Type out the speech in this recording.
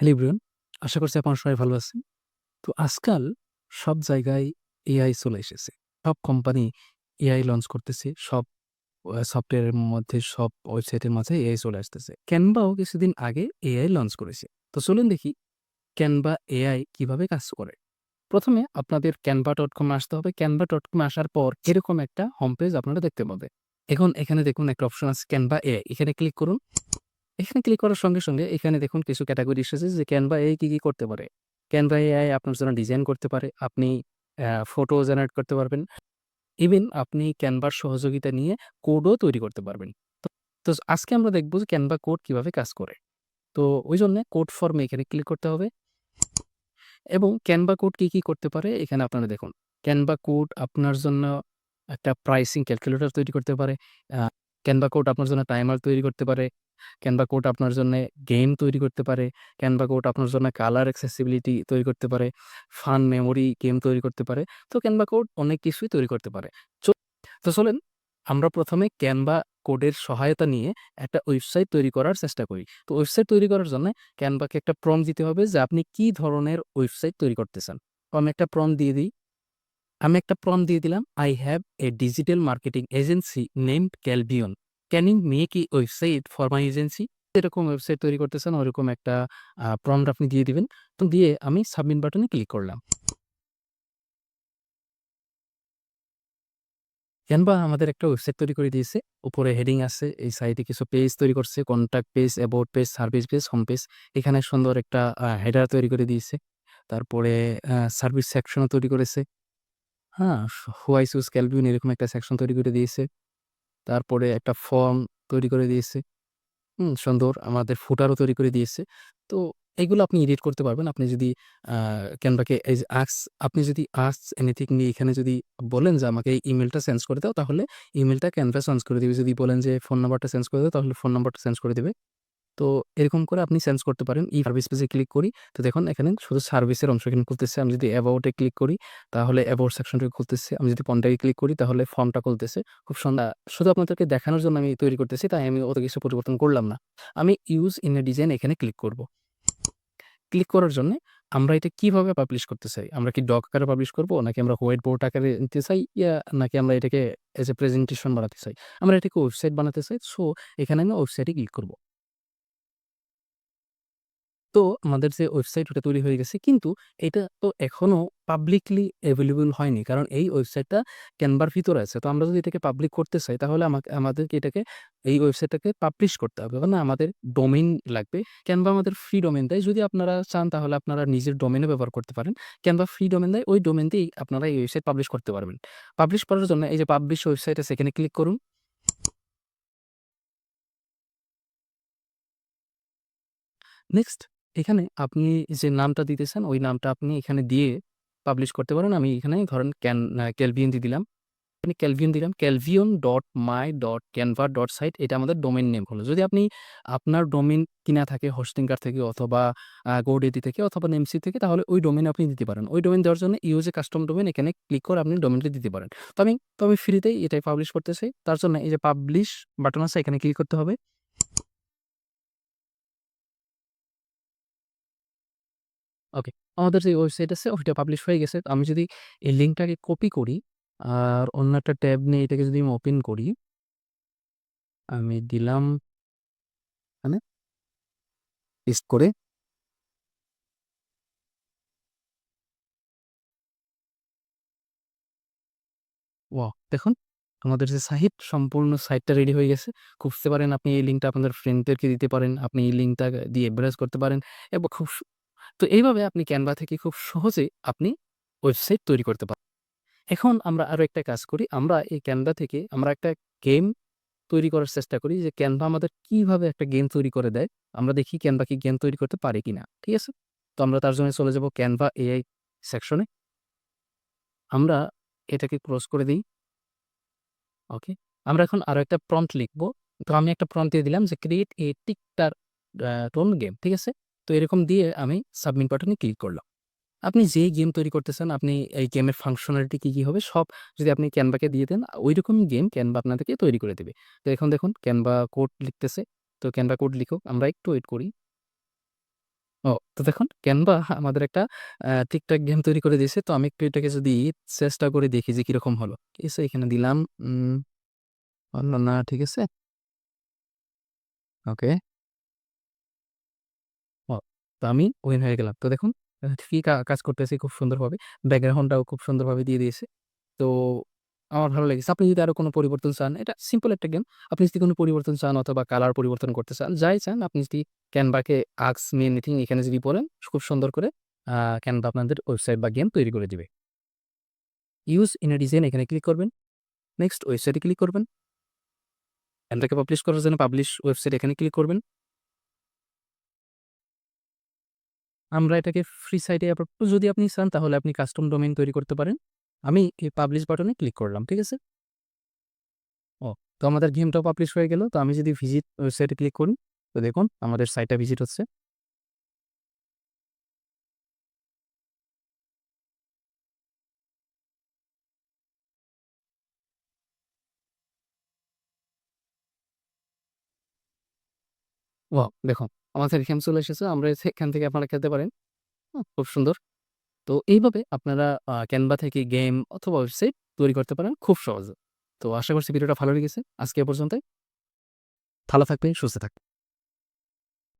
Hello everyone, আশা করছি আপনারা সবাই ভালো আছেন। তো আজকাল সব জায়গায় এআই চলে এসেছে। সব কোম্পানি এআই লঞ্চ করতেছে। সব সফটওয়্যারের মধ্যে সব ওয়েবসাইটের মাঝে এআই চলে আসতেছে। ক্যানভাও কিছুদিন আগে এআই লঞ্চ করেছে। তো চলুন দেখি ক্যানভা এআই কিভাবে কাজ করে। ১ম এ আপনাদের canva.com এ আসতে হবে। canva.com এ আসার পর এরকম একটা হোম পেজ আপনারা দেখতে পাবেন। এখন এখানে দেখুন একটা অপশন আছে ক্যানভা এআই। এখানে ক্লিক করুন। এখানে ক্লিক করার সঙ্গে এখানে দেখুন কিছু ক্যাটেগরি এসেছে যে Canva AI কি করতে পারে। Canva AI আপনার জন্য ডিজাইন করতে পারে। আপনি ফটো জেনারেট করতে পারবেন। ইভেন আপনি Canva র সহযোগিতা নিয়ে কোডও তৈরি করতে পারবেন। তো তো আজকে আমরা দেখব যে Canva কোড কিভাবে কাজ করে। তো ওইজন্যে কোড ফর্মে এখানে ক্লিক করতে হবে এবং Canva কোড কি করতে পারে এখানে আপনারা দেখুন। Canva কোড আপনার জন্য একটা প্রাইসিং ক্যালকুলেটর তৈরি করতে পারে। আ Canva কোড আপনার জন্য টাইমার তৈরি করতে পারে। Canva কোড আপনার জন্যে গেম তৈরি করতে পারে। Canva কোড আপনার জন্য কালার অ্যাক্সেসিবিলিটি তৈরি করতে পারে। ফান মেমোরি গেম তৈরি করতে পারে। তো Canva কোড অনেক কিছুই তৈরি করতে পারে। চো তো চলেন আমরা ১ম এ Canva কোডের সহায়তা নিয়ে একটা ওয়েবসাইট তৈরি করার চেষ্টা করি। তো ওয়েবসাইট তৈরি করার জন্যে Canva কে একটা প্রম্পট দিতে হবে যে আপনি কি ধরনের ওয়েবসাইট তৈরি করতে চান। তো আমি একটা প্রম্পট দিয়ে দিই। আমি একটা প্রম্পট দিয়ে দিলাম, "I have a digital marketing agency named Calvion. Can you make a website for my agency?" এরকম ওয়েবসাইট তৈরি করতে চান ওরকম একটা প্রম্পট আপনি দিয়ে দিবেন। তো দিয়ে আমি সাবমিট বাটনে ক্লিক করলাম। ক্যানভা আমাদের একটা ওয়েবসাইট তৈরি করে দিয়েছে। উপরে হেডিং আছে। এই সাইডে কিছু পেজ তৈরি করছে। Contact page, about page, service page, home page. এখানে সুন্দর একটা হেডার তৈরি করে দিয়েছে। তারপরে সার্ভিস সেকশনও তৈরি করেছে। হ্যাঁ? হোয়াই চুজ ক্যালভিন এরকম একটা সেকশন তৈরি করে দিয়েছে। তারপরে একটা ফর্ম তৈরি করে দিয়েছে। সুন্দর আমাদের ফুটারও তৈরি করে দিয়েছে। তো এগুলো আপনি এডিট করতে পারবেন। আপনি যদি আ ক্যানভাকে এই যে আপনি যদি ask anything নিয়ে এখানে যদি বলেন যে আমাকে এই ইমেইলটা চেঞ্জ করে দাও তাহলে ইমেইলটা ক্যানভা চেঞ্জ করে দিবে। যদি বলেন যে ফোন নাম্বারটা চেঞ্জ করে দাও তাহলে ফোন নাম্বারটা চেঞ্জ করে দিবে। তো এরকম করে আপনি চেঞ্জ করতে পারেন। সার্ভিস পেজে ক্লিক করি। তো দেখুন এখানে শুধু সার্ভিসের অংশ এখানে খুলতেছে। আমি যদি অ্যাবাউট এ ক্লিক করি তাহলে অ্যাবাউট সেকশনটা খুলতেছে। আমি যদি কনট্যাক্ট এ ক্লিক করি তাহলে ফর্মটা খুলতেছে। খুব শুধু আপনাদেরকে দেখানোর জন্য আমি তৈরি করতেছি তাই আমি অত কিছু পরিবর্তন করলাম না। আমি ইউস ইন এ ডিজাইন এখানে ক্লিক করব। ক্লিক করার জন্যে আমরা এটা কিভাবে পাবলিশ করতে চাই? আমরা কি ডক আকারে পাবলিশ করব? নাকি আমরা হোয়াইট বোর্ড আকারে নিতে চাই? নাকি আমরা এটাকে এজ এ প্রেজেন্টেশন বানাতে চাই? আমরা এটাকে ওয়েবসাইট বানাতে চাই। সো এখানে আমি ওয়েবসাইটে ক্লিক করব। তো আমাদের যে ওয়েবসাইট ওটা তৈরি হয়ে গেছে। কিন্তু এটা তো এখনো পাবলিকলি এভেইলেবল হয়নি। কারণ এই ওয়েবসাইটটা ক্যানভার ভিতরে আছে। তো আমরা যদি এটাকে পাবলিক করতে চাই তাহলে আমাদেরকে এটাকে এই ওয়েবসাইটটাকে পাবলিশ করতে হবে। মানে আমাদের ডোমেইন লাগবে। ক্যানভা আমাদের ফ্রি ডোমেইন দেয়। যদি আপনারা চান তাহলে আপনারা নিজের ডোমেইনও ব্যবহার করতে পারেন। ক্যানভা ফ্রি ডোমেইন দেয়। ওই ডোমেইন দিয়েই আপনারা এই ওয়েবসাইট পাবলিশ করতে পারবেন। পাবলিশ করার জন্য এই যে পাবলিশ ওয়েবসাইট আছে এখানে ক্লিক করুন। নেক্সট এখানে আপনি যে নামটা দিতে চান, ওই নামটা আপনি এখানে দিয়ে পাবলিশ করতে পারেন। আমি এখানে ধরেন ক্যালভিন দিয়ে দিলাম। আমি ক্যালভিন দিলাম। calvion.my.canva.site এটা আমাদের ডোমেইন নেম হলো। যদি আপনি আপনার ডোমেইন কিনা থাকে হোস্টিংকার থেকে অথবা GoDaddy থেকে অথবা নেমসি থেকে তাহলে ওই ডোমেইন আপনি দিতে পারেন। ওই ডোমেইন দেওয়ার জন্য ইউজ এ কাস্টম ডোমেইন এখানে ক্লিক করে আপনি ডোমেইনটা দিতে পারেন। তো আমি ফ্রিতেই এটাই পাবলিশ করতে চাই। তার জন্য এই যে পাবলিশ বাটন আছে এখানে ক্লিক করতে হবে। ওকে। আমাদের যে ওয়েবসাইট আছে ওইটা পাবলিশ হয়ে গেছে। তো আমি যদি এই লিঙ্কটাকে কপি করি আর অন্য একটা ট্যাব নিয়ে এটাকে যদি আমি ওপেন করি, আমি দিলাম এখানে পেস্ট করে ওয়াও! দেখুন আমাদের যে সাইট সম্পূর্ণ সাইটটা রেডি হয়ে গেছে। খুঁজতে পারেন আপনি এই লিঙ্কটা আপনাদের ফ্রেন্ডদেরকে দিতে পারেন। আপনি এই লিঙ্কটা দিয়ে এডভার্টাইজ করতে পারেন এবং তো এইভাবে আপনি Canva থেকে খুব সহজে আপনি ওয়েবসাইট তৈরি করতে পারেন। এখন আমরা আরো একটা কাজ করি। আমরা এই Canva থেকে আমরা একটা গেম তৈরি করার চেষ্টা করি যে Canva আমাদের কিভাবে একটা গেম তৈরি করে দেয়। আমরা দেখি Canva কি গেম তৈরি করতে পারে কিনা। ঠিক আছে? তো আমরা তার জন্য চলে যাব Canva AI সেকশনে। আমরা এটাকে ক্লোজ করে দেই। ওকে। আমরা এখন আরো একটা প্রম্পট লিখব। তো আমি একটা প্রম্পট দিয়ে দিলাম যে ক্রিয়েট এ টিকটার টোন গেম। ঠিক আছে? তো এরকম দিয়ে আমি সাবমিট বাটনে ক্লিক করলাম। আপনি যেই গেম তৈরি করতে চান, আপনি এই গেমের ফাংশনালিটি কি হবে সব যদি আপনি Canva কে দিয়ে দেন, ঐরকমই গেম Canva আপনাদেরকে তৈরি করে দিবে। তো এখন দেখুন Canva কোড লিখতেছে। তো Canva কোড লিখুক। আমরা একটু ওয়েট করি। ও তো দেখুন Canva আমাদের একটা টিকটক গেম তৈরি করে দিয়েছে। তো আমি একটু এটাকে যদি চেষ্টা করে দেখি যে কিরকম হলো। ঠিক আছে? এখানে দিলাম হলো না, ঠিক আছে? ওকে। ও তো আমি উইন হয়ে গেলাম। তো দেখুন কি কাজ করতেছি খুব সুন্দরভাবে। ব্যাকগ্রাউন্ডটাও খুব সুন্দরভাবে দিয়ে দিয়েছে। তো আমার ভালো লেগেছে। আপনি যদি আরো কোনো পরিবর্তন চান, এটা সিম্পল একটা গেম। আপনি যদি কোনো পরিবর্তন চান অথবা কালার পরিবর্তন করতে চান, যাই চান আপনি যদি Canva কে ask me anything এখানে যদি বলেন, খুব সুন্দর করে Canva আপনাদের ওয়েবসাইট বা গেম তৈরি করে দিবে। ইউস ইন a ডিজাইন এখানে ক্লিক করবেন। নেক্সট ওয়েবসাইটে ক্লিক করবেন। এটাকে পাবলিশ করার জন্য পাবলিশ ওয়েবসাইট এখানে ক্লিক করবেন। আমরা এটাকে ফ্রি সাইটে যদি আপনি চান তাহলে আপনি কাস্টম ডোমেইন তৈরি করতে পারেন। আমি এই পাবলিশ বাটনে ক্লিক করলাম। ঠিক আছে? ও তো আমাদের গেমটাও পাবলিশ হয়ে গেল। তো আমি যদি ভিজিট ওয়েবসাইটে ক্লিক করি, তো দেখুন আমাদের সাইটটা ভিজিট হচ্ছে। ওয়াও! দেখুন আমাদের গেম চলে এসেছে। আমরা এখান থেকে আপনারা খেলতে পারেন। খুব সুন্দর। তো এইভাবে আপনারা Canva থেকে গেম অথবা ওয়েবসাইট তৈরি করতে পারেন খুব সহজে। তো আশা করছি ভিডিওটা ভালো লেগেছে। আজকে এ পর্যন্তই। ভালো থাকবেন, সুস্থ থাকবেন।